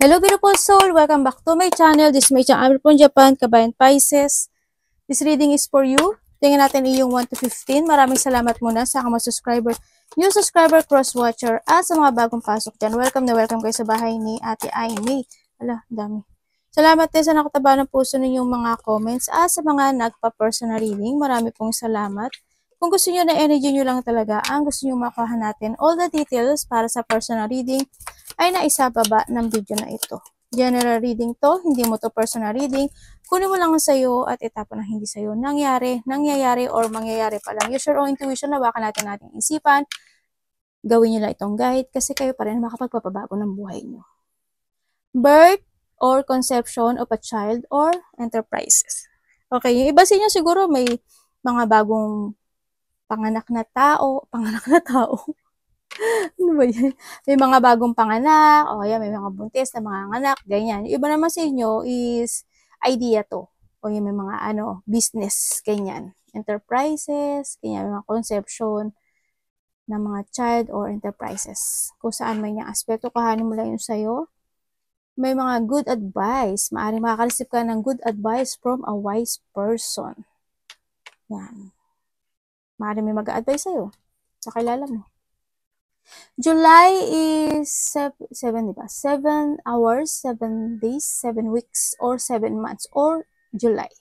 Hello beautiful soul! Welcome back to my channel. This is my channel from Japan, Kabayan Pisces. This reading is for you. Tingnan natin yung 1 to 15. Maraming salamat muna sa mga subscriber, new subscriber, cross-watcher, at sa mga bagong pasok dyan. Welcome na welcome kayo sa bahay ni Ate Aimee. Ala, dami. Salamat din sa nakataba ng puso ninyong mga comments at sa mga nagpa-personal reading. Marami pong salamat. Kung gusto nyo na energy nyo lang talaga, ang gusto nyo makuha natin, all the details para sa personal reading ay naisababa ng video na ito. General reading to, hindi mo to personal reading. Kunin mo lang ang sayo at itapon ang hindi sayo. Nangyayari or mangyayari pa lang. Use your own intuition, lawakan natin ating isipan. Gawin nyo lang itong guide kasi kayo pa rin makapagpapabago ng buhay nyo. Birth or conception of a child or enterprises. Okay, yung iba sa inyo siguro may mga bagong panganak na tao. Ano ba yan? May mga bagong panganak, o yan, may mga buntis na mga anak, ganyan. Yung iba naman sa inyo is idea to. O yung may mga business, ganyan. Enterprises, ganyan, may mga conception ng mga child or enterprises. Kung saan may niyang aspekto, kahanin mo lang yung sayo. May mga good advice. Maaaring makakareceive ka ng good advice from a wise person. Yan. Maaaring may mag-a-advise sa'yo. Sa kilala mo. July is 7, diba? 7 hours, 7 days, 7 weeks, or 7 months, or July.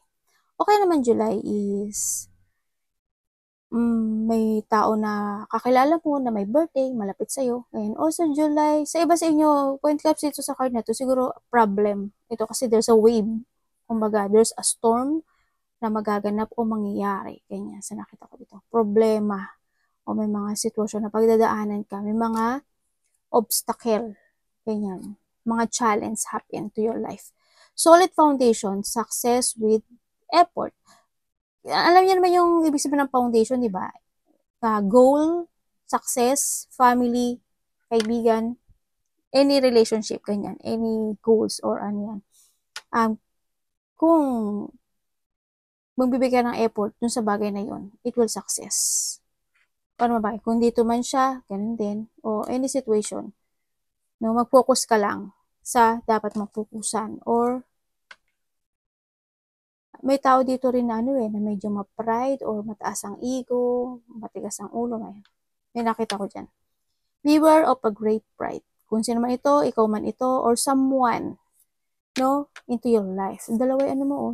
Okay naman July is may tao na kakilala mo na may birthday, malapit sa'yo. Ngayon, also July, sa iba sa inyo, point clubs dito sa card na to, siguro problem. Ito kasi there's a wave. Kumbaga, there's a storm na magaganap o mangyayari. Ganyan, sa nakita ko dito. Problema. O may mga sitwasyon na pagdadaanan ka, may mga obstacle, ganyan, mga challenge happen to your life. Solid foundation, success with effort. Alam niyo naman yung ibig sabihin ng foundation, di ba? Goal, success, family, kaibigan, any relationship, ganyan, any goals or ano yan. Kung magbibigay ng effort dun sa bagay na yun, it will success. Paano ba? Kung dito man siya, ganun din. O any situation. No, mag-focus ka lang sa dapat magfokusan. Or may tao dito rin na na medyo ma-pride or mataas ang ego, matigas ang ulo. May nakita ko dyan. Beware of a great pride. Kung sino man ito, ikaw man ito, or someone, no, into your life. Dalawa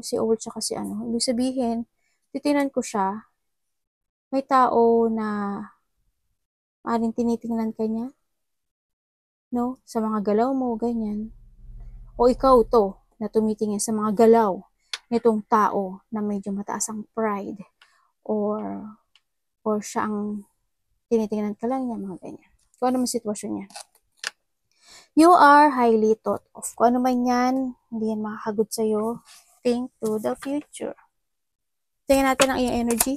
si Owl tsaka si Ibig sabihin, titinan ko siya, may tao na maaaring tinitingnan ka niya, no, sa mga galaw mo, ganyan. O ikaw to, na tumitingin sa mga galaw nitong tao na medyo mataas ang pride or siya ang tinitingnan ka lang niya, mga ganyan. Kung ano man sitwasyon niya. You are highly thought of. Kung ano man yan, hindi yan makakagot sa'yo. Think to the future. Tingnan natin ang iyong energy.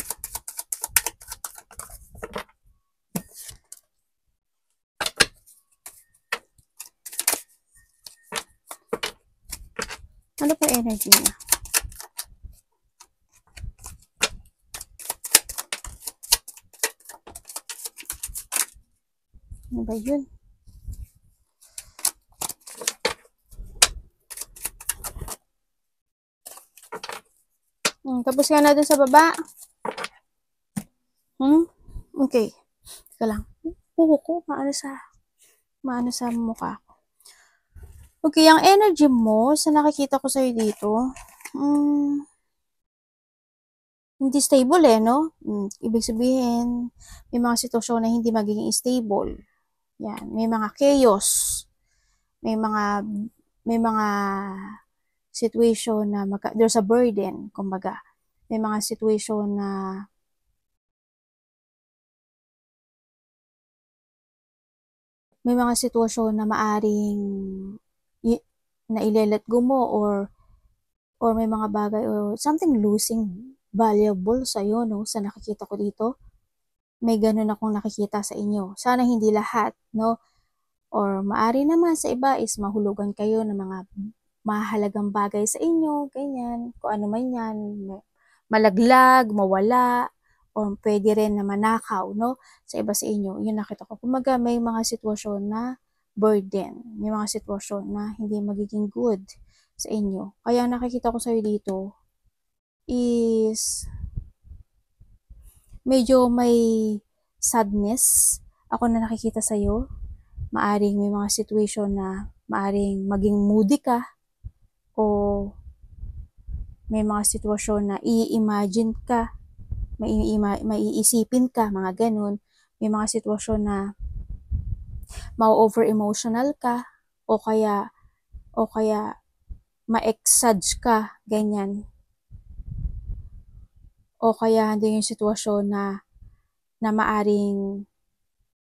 Ano po energy niya? Ano ba yun? Tapos ka na dun sa baba. Okay. Teka lang. Puho ko, maano sa mukha ko. Okay, ang energy mo, sa nakikita ko sa'yo dito, hindi stable no? Ibig sabihin, may mga sitwasyon na hindi magiging stable. Yan, may mga chaos. May mga situation na there's a burden, kumbaga. May mga situation na maaring na ile-let go mo or may mga bagay or something losing valuable sa'yo, no? Sa nakikita ko dito. May ganun akong nakikita sa inyo. Sana hindi lahat, no? Or maari naman sa iba is mahulugan kayo ng mga mahalagang bagay sa inyo, ganyan. Kung ano man yan, malaglag, mawala, or pwede rin na manakaw, no? Sa iba sa inyo. Yun nakita ko. Kumaga may mga sitwasyon na burden. May mga sitwasyon na hindi magiging good sa inyo. Kaya nakikita ko sa'yo dito is medyo may sadness ako na nakikita sa'yo. Maaring may mga situation na maaring maging moody ka o may mga sitwasyon na i-imagine ka, maiisipin ka, mga ganun. May mga sitwasyon na ma-over-emotional ka o kaya ma-exage ka, ganyan. O kaya hindi yung sitwasyon na maaring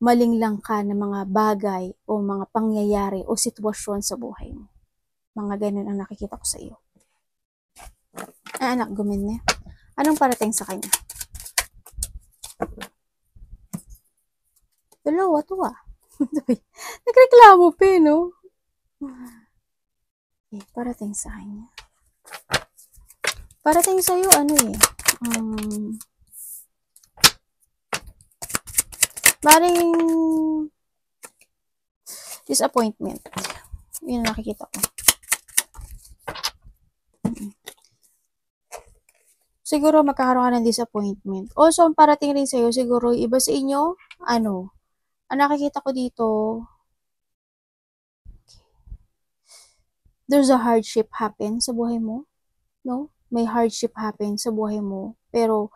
malinglang ka ng mga bagay o mga pangyayari o sitwasyon sa buhay mo. Mga ganun ang nakikita ko sa iyo. Ay, anak, gumin. Anong parating sa kanya? Dalawa to ah. Nagreklamo pa eh, no? Okay, parating sa kanya. Parating sa'yo, ano eh. Maring disappointment. Yun ang nakikita ko. Siguro magkakaroon ka ng disappointment. Also, ang parating rin sa'yo, siguro iba sa inyo, ang nakikita ko dito, there's a hardship happen sa buhay mo, no? May hardship happen sa buhay mo, pero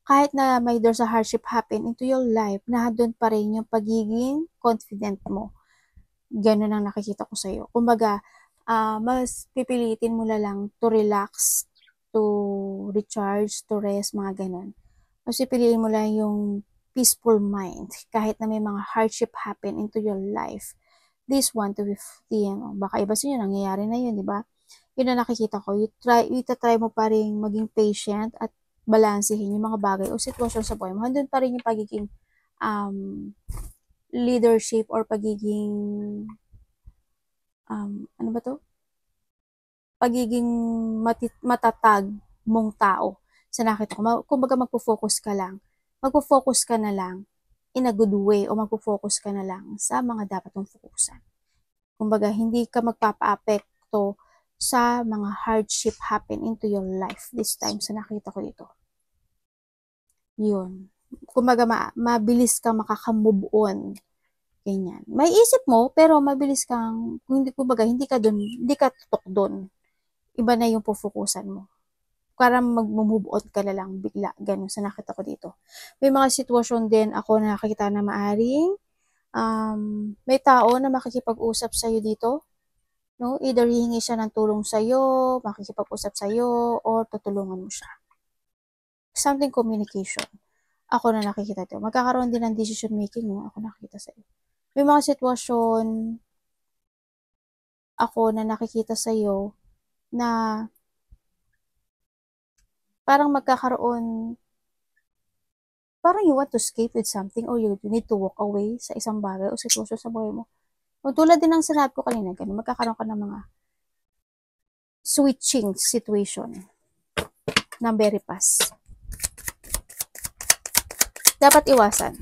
kahit na there's a hardship happen into your life, nandun pa rin yung pagiging confident mo. Ganun ang nakikita ko sa'yo. Kumbaga, mas pipilitin mo na lang to relax, to recharge, to rest, mga ganun. Mas pipiliin mo lang yung peaceful mind, kahit na may mga hardship happen into your life. This 1 to 50, baka iba sa inyo, nangyayari na yun, di ba? Yun ang nakikita ko. Itatry mo pa rin maging patient at balansehin yung mga bagay o sitwasyon sa buhay mo. Handun pa rin yung pagiging leadership or pagiging ano ba to? Pagiging matatag mong tao sa nakita ko. Kumbaga magpo-focus ka lang. Magpo-focus ka na lang in a good way o magpo-focus ka na lang sa mga dapat mong fokusan. Kumbaga hindi ka magpapa-apekto sa mga hardship happen into your life this time sa nakita ko dito. Yun. Kumbaga mabilis kang makaka-move on. Ganyan. May isip mo pero mabilis kang kumbaga hindi ka tutok doon. Iba na yung pufukusan mo. Para mag-move on ka na lang bigla. Ganun sa nakita ko dito. May mga sitwasyon din ako na nakikita na maaring may tao na makikipag-usap sa'yo dito. No? Either hihingi siya ng tulong sa'yo, makikipag-usap sa'yo, or tutulungan mo siya. Something communication. Ako na nakikita dito. Magkakaroon din ng decision making mo. Ako nakikita sa'yo. May mga sitwasyon ako na nakikita sa'yo na parang magkakaroon, parang you want to escape with something or you need to walk away sa isang bagay o sitwasyon sa buhay mo. Kung tulad din ng sinabi ko kanina, ganun, magkakaroon ka ng mga switching situation ng very fast. Dapat iwasan.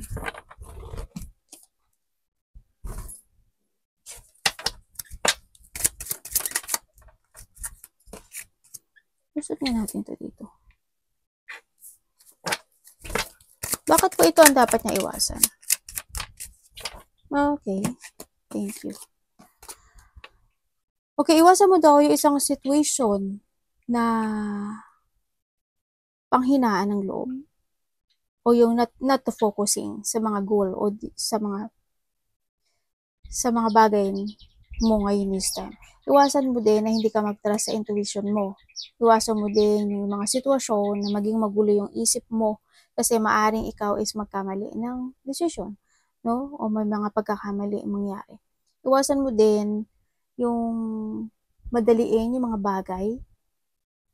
Usot nga natin ito dito. Bakit po ito ang dapat niya iwasan? Okay. Thank you. Okay, iwasan mo daw yung isang situation na panghinaan ng loob o yung not to focusing sa mga goal o sa mga bagay mo ngayon this time. Iwasan mo din na hindi ka mag-trust sa intuition mo. Iwasan mo din yung mga sitwasyon na maging magulo yung isip mo kasi maaring ikaw is magkamali ng decision, no? O may mga pagkakamali mangyari. Iwasan mo din yung madaliin yung mga bagay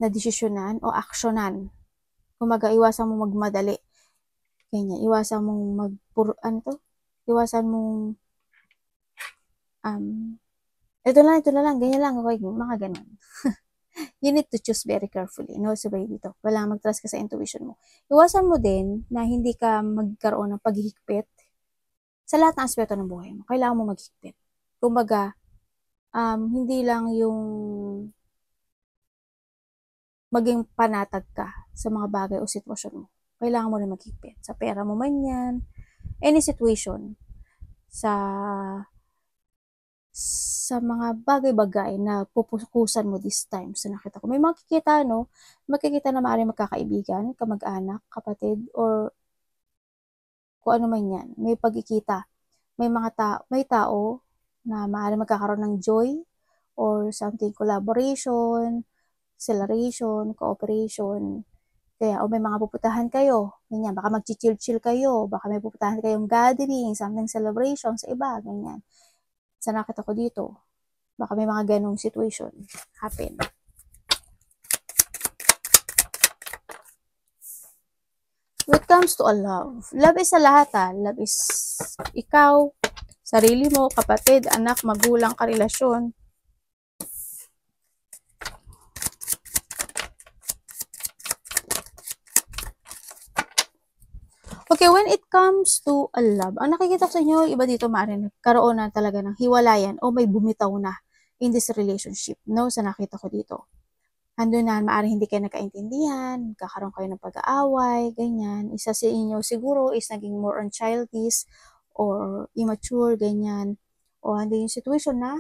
na desisyonan o aksyonan. Kumaga, iwasan mo magmadali. Ganyan. Iwasan mong iwasan mong ito na lang, ganyan lang, okay, mga ganun. You need to choose very carefully. No, sabay dito. Wala mag-trust ka sa intuition mo. Iwasan mo din na hindi ka magkaroon ng paghihigpit sa lahat ng aspeto ng buhay mo. Kailangan mo maghigpit. Kumbaga, hindi lang yung maging panatag ka sa mga bagay o sitwasyon mo. Kailangan mo rin maghigpit. Sa pera mo man yan, any situation, sa mga bagay-bagay na pupukusan mo this time sa nakita ko. May makikita, no? Makikita na maaaring magkakaibigan, kamag-anak, kapatid, or kung ano man yan. May pagkikita. May tao na maaaring magkakaroon ng joy or something, collaboration, acceleration, cooperation. Kaya, o may mga pupuntahan kayo. Ganyan, baka mag-chill-chill kayo. Baka may pupuntahan kayong gathering, something celebration sa iba. Ganyan. Sa nakita ko dito, baka may mga ganong situation happen. When it comes to a love is sa lahat Love is ikaw, sarili mo, kapatid, anak, magulang, karelasyon. Okay, when it comes to a love, ang nakikita ko sa inyo, iba dito maaaring nagkaroon na talaga ng hiwalayan o may bumitaw na in this relationship, no? Sa nakita ko dito. Andun na, maaaring hindi kayo nagkaintindihan, kakaroon kayo ng pag-aaway, ganyan. Isa sa inyo siguro is naging more on childish or immature, ganyan. O andun yung situation na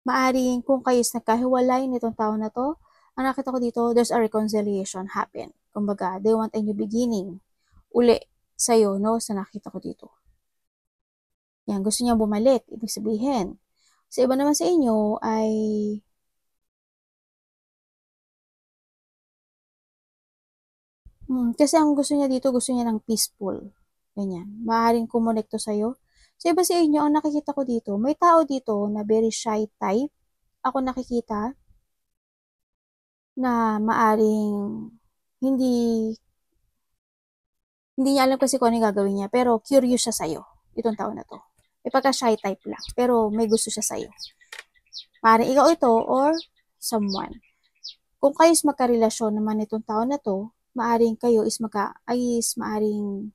maaaring kung kayo is nagkahiwalay nitong tao na to, ang nakita ko dito, there's a reconciliation happen. Kumbaga, they want a new beginning uli sa'yo, no? Sa nakita ko dito. Yan, gusto niya bumalik. Ibig sabihin, sa iba naman sa inyo ay kasi ang gusto niya dito, gusto niya ng peaceful. Ganyan. Maaaring kumonekto sa'yo. Sa iba sa inyo, ang nakikita ko dito, may tao dito na very shy type. Ako nakikita na maaaring hindi niya alam kasi kung ano yung gagawin niya, pero curious siya sa'yo, itong tao na to. May pagka-shy type lang, pero may gusto siya sa'yo. Maaaring ikaw ito or someone. Kung kayo is magkarelasyon naman itong tao na to, maaaring kayo is maaaring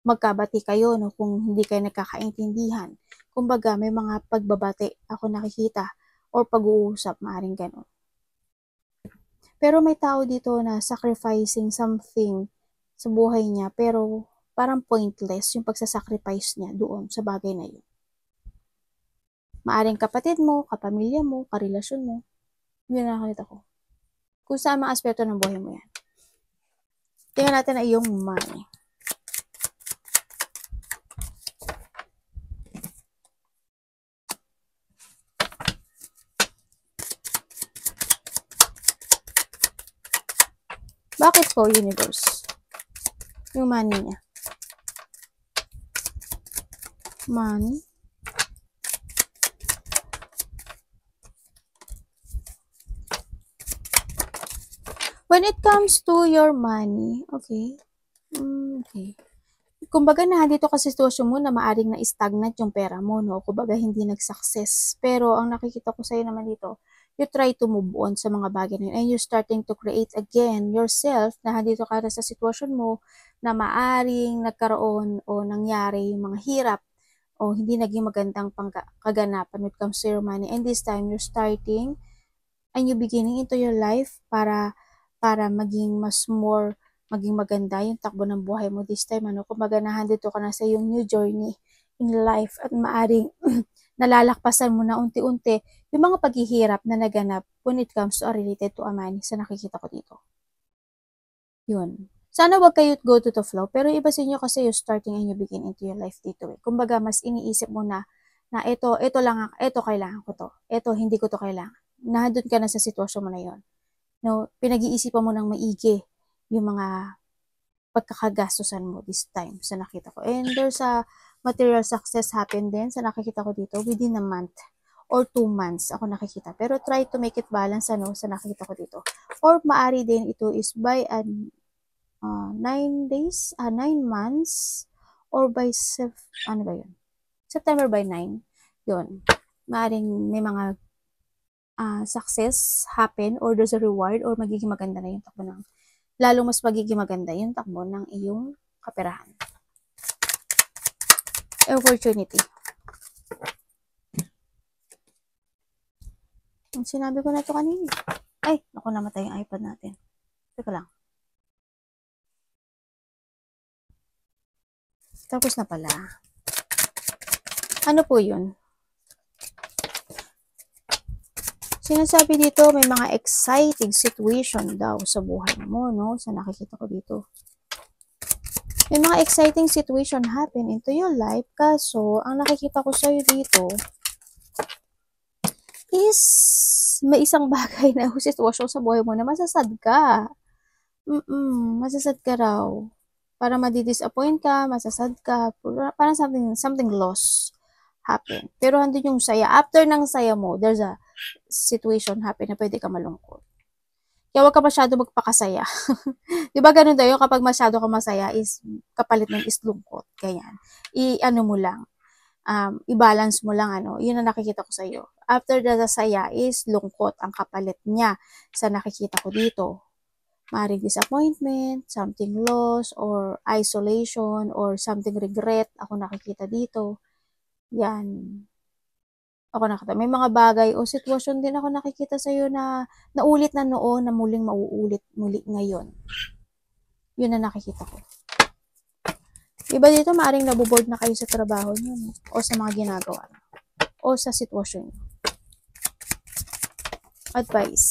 magkabati kayo, no, kung hindi kayo nagkakaintindihan. Kumbaga, may mga pagbabati ako nakikita or pag-uusap, maaaring ganun. Pero may tao dito na sacrificing something sa buhay niya, pero parang pointless yung pagsasacrifice niya doon sa bagay na yun. Maaring kapatid mo, kapamilya mo, karelasyon mo. Yun ang nakita ko. Kung saan mga aspeto ng buhay mo yan. Tingnan natin na iyong money. Bakit po, universe? Yung money niya. Money. When it comes to your money, okay. Okay. Kumbaga nandito ka sa sitwasyon mo na maaring na-stagnant yung pera mo, no? Kumbaga hindi nag-success. Pero ang nakikita ko sa'yo naman dito, you try to move on sa mga bagay na yun. And you're starting to create again yourself na nandito ka na sa sitwasyon mo na maaring nagkaroon o nangyari yung mga hirap o hindi naging magandang kaganapan when it comes to your money. And this time, you're starting a new beginning into your life para maging maging maganda yung takbo ng buhay mo this time. Kumbaga nandito ka na sa yung new journey in life at maaring nalalakpasan mo na unti-unti yung mga paghihirap na naganap when it comes to related to a money sa nakikita ko dito. Yun. Sana wag kayo go to the flow, pero iba sa inyo kasi you're starting and you begin into your life dito. Kumbaga mas iniisip mo na ito kailangan ko to. Ito hindi ko to kailangan. Nandun ka na sa sitwasyon mo na yon. No, pinag-iisipan mo ng maigi yung mga pagkakagastusan mo this time sa nakita ko. And there's a material success happen din sa nakikita ko dito within a month or 2 months ako nakikita. Pero try to make it balance sa nakikita ko dito. Or maari din ito is by 9 months or by September by 9. Yun. Maaring may mga success happen or there's a reward or magiging maganda na yung takbo ng lalong mas magiging maganda yung takbo ng iyong kaperahan. Opportunity. Sinabi ko na to kanina. Ay, naku, namatay yung iPad natin. Teka lang. Tapos na pala. Ano po yun? Sinasabi dito, may mga exciting situation daw sa buhay mo, no? Sa nakikita ko dito. May mga exciting situation happen into your life, kaso, ang nakikita ko sa'yo dito is may isang bagay na sitwasyon sa buhay mo na masasad ka. Masasad ka raw. Para madi-disappoint ka, masasad ka, parang something loss happen. Pero andun yung saya. After ng saya mo, there's a situation happen na pwede ka malungkot. Kaya huwag ka masyado magpakasaya. Di ba ganun tayo, kapag masyado ka masaya, is kapalit ng is lungkot. Kaya, i-ano mo lang, i-balance mo lang, yun ang nakikita ko sa'yo. After the saya is lungkot ang kapalit niya sa nakikita ko dito. Maring disappointment, something loss, or isolation, or something regret, ako nakikita dito. Yan. Ako nakita. May mga bagay o sitwasyon din ako nakikita sa'yo na naulit na noon na muling mauulit muli ngayon. Yun na nakikita ko. Iba dito, maaring nabuboard na kayo sa trabaho nyo, no? O sa mga ginagawa nyo, o sa sitwasyon nyo. Advice.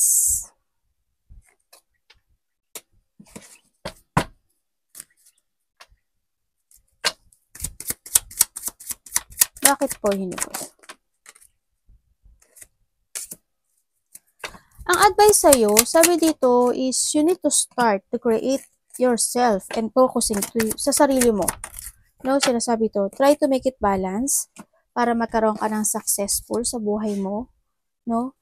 Bakit po universe? Ang advice sa'yo, sabi dito is you need to start to create yourself and focusing sa sarili mo. No, sinasabi to, try to make it balance para magkaroon ka ng successful sa buhay mo. No?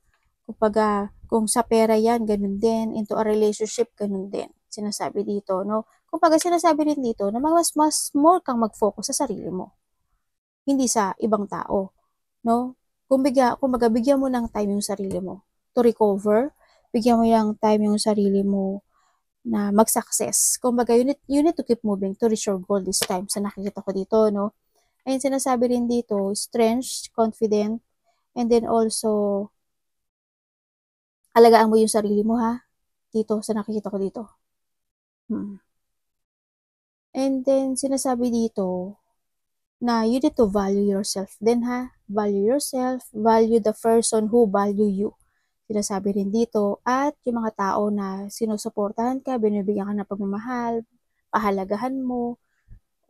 Kumbaga, kung sa pera yan, ganun din. Into a relationship, ganun din. Sinasabi dito, no? Kumbaga, sinasabi rin dito na mas more kang mag-focus sa sarili mo. Hindi sa ibang tao. No? Kumbaga, bigyan mo ng time yung sarili mo to recover. Bigyan mo ng time yung sarili mo na mag-success. Kumbaga, you need to keep moving to reach your goal this time. Sa nakikita ko dito, no? Ayun, sinasabi rin dito, strength, confident, and then also, alagaan mo yung sarili mo, ha? Dito, sa nakikita ko dito. And then, sinasabi dito, na you need to value yourself din, ha? Value yourself, value the person who value you. Sinasabi rin dito, at yung mga tao na sinusuportahan ka, binibigyan ka ng pagmamahal, pahalagahan mo,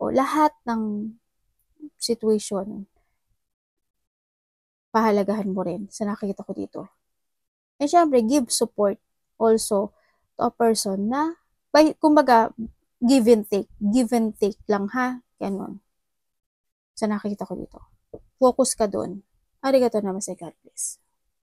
o lahat ng situation, pahalagahan mo rin sa nakikita ko dito. And syempre, give support also to a person na, kumbaga, give and take lang, ha? Ganun. Sa nakikita ko dito. Focus ka doon. Arigato namaste, God bless.